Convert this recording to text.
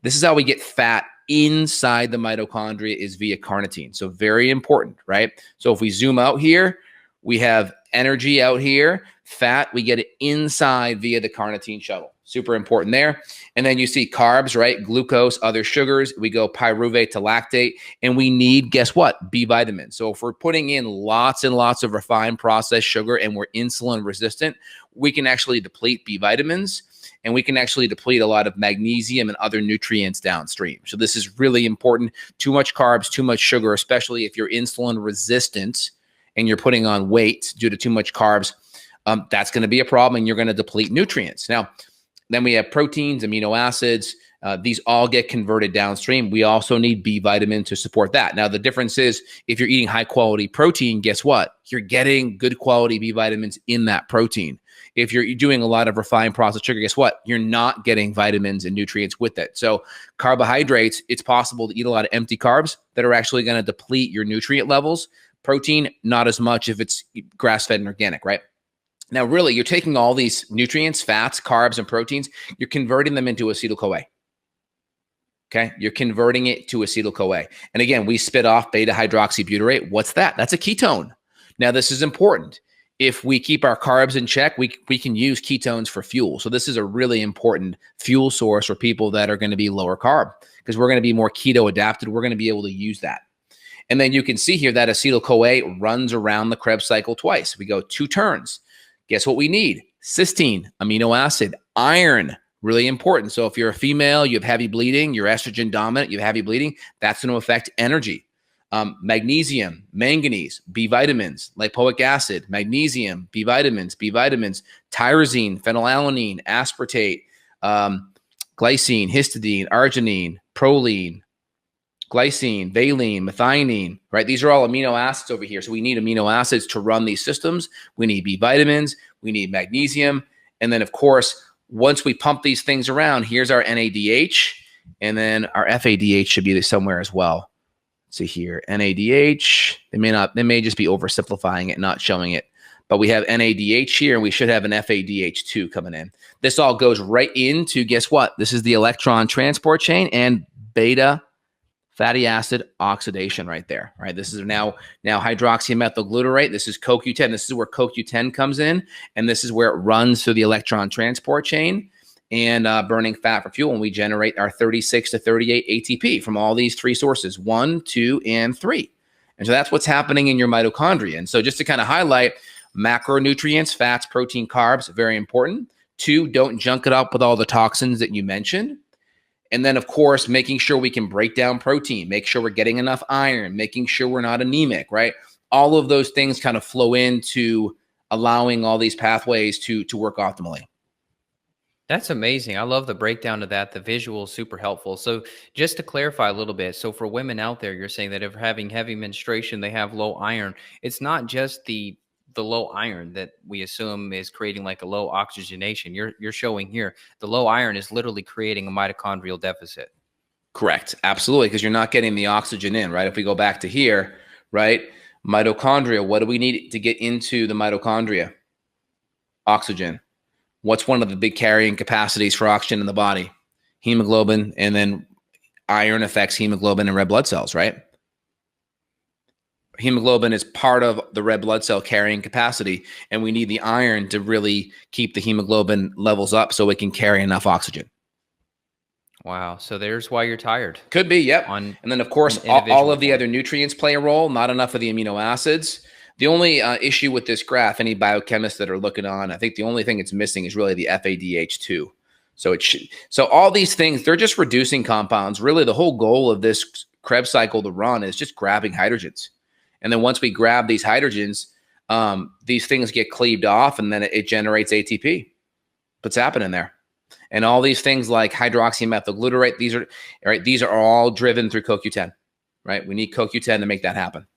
This is how we get fat inside the mitochondria, is via carnitine. So very important, right? So if we zoom out here, we have energy out here, fat, we get it inside via the carnitine shuttle. Super important there. And then you see carbs, right? Glucose, other sugars. We go pyruvate to lactate, and we need, guess what? B vitamins. So if we're putting in lots and lots of refined processed sugar and we're insulin resistant, we can actually deplete B vitamins, and we can actually deplete a lot of magnesium and other nutrients downstream. So this is really important. Too much carbs, too much sugar, especially if you're insulin resistant and you're putting on weight due to too much carbs, that's going to be a problem, and you're going to deplete nutrients. Now, then we have proteins, amino acids. These all get converted downstream. We also need B vitamin to support that. Now, the difference is if you're eating high quality protein, guess what? You're getting good quality B vitamins in that protein. If you're doing a lot of refined processed sugar, guess what? You're not getting vitamins and nutrients with it. So carbohydrates, it's possible to eat a lot of empty carbs that are actually going to deplete your nutrient levels. Protein, not as much if it's grass-fed and organic, right? Now, really, you're taking all these nutrients, fats, carbs, and proteins, you're converting them into acetyl-CoA. Okay? You're converting it to acetyl-CoA. And again, we spit off beta-hydroxybutyrate. What's that? That's a ketone. Now, this is important. If we keep our carbs in check, we can use ketones for fuel. So this is a really important fuel source for people that are going to be lower carb, because we're going to be more keto adapted. We're going to be able to use that. And then you can see here that acetyl-CoA runs around the Krebs cycle twice. We go 2 turns. Guess what we need? Cysteine, amino acid, iron, really important. So if you're a female, you have heavy bleeding, you're estrogen dominant, you have heavy bleeding, that's going to affect energy. Magnesium, manganese, B vitamins, lipoic acid, magnesium, B vitamins, tyrosine, phenylalanine, aspartate, glycine, histidine, arginine, proline, glycine, valine, methionine, right? These are all amino acids over here. So we need amino acids to run these systems. We need B vitamins, we need magnesium. And then of course, once we pump these things around, here's our NADH, and then our FADH should be there somewhere as well. Let's see here, NADH, they may just be oversimplifying it, not showing it, but we have NADH here, and we should have an FADH2 coming in. This all goes right into, guess what? This is the electron transport chain and beta fatty acid oxidation right there, right? This is now hydroxymethylglutarate. This is CoQ10. This is where CoQ10 comes in, and this is where it runs through the electron transport chain and burning fat for fuel. And we generate our 36 to 38 ATP from all these 3 sources, 1, 2, and 3. And so that's what's happening in your mitochondria. And so just to kind of highlight, macronutrients, fats, protein, carbs, very important. 2, don't junk it up with all the toxins that you mentioned. And then, of course, making sure we can break down protein, make sure we're getting enough iron, making sure we're not anemic, right? All of those things kind of flow into allowing all these pathways to work optimally. That's amazing. I love the breakdown of that. The visual is super helpful. So just to clarify a little bit, so for women out there, you're saying that if having heavy menstruation, they have low iron. It's not just the low iron that we assume is creating like a low oxygenation. You're showing here the low iron is literally creating a mitochondrial deficit. Correct. Absolutely. Because you're not getting the oxygen in, right? If we go back to here, right? Mitochondria, what do we need to get into the mitochondria? Oxygen. What's one of the big carrying capacities for oxygen in the body? Hemoglobin, and then iron affects hemoglobin and red blood cells, right? Hemoglobin is part of the red blood cell carrying capacity, and we need the iron to really keep the hemoglobin levels up so it can carry enough oxygen. Wow. So there's why you're tired. Could be, yep. And then, of course, all of the other nutrients play a role, not enough of the amino acids. The only issue with this graph, any biochemists that are looking on, I think the only thing it's missing is really the FADH2. So all these things, they're just reducing compounds. Really, the whole goal of this Krebs cycle to run is just grabbing hydrogens. And then once we grab these hydrogens, these things get cleaved off, and then it generates ATP. What's happening there? And all these things like hydroxymethylglutarate, these are all driven through CoQ10, right? We need CoQ10 to make that happen.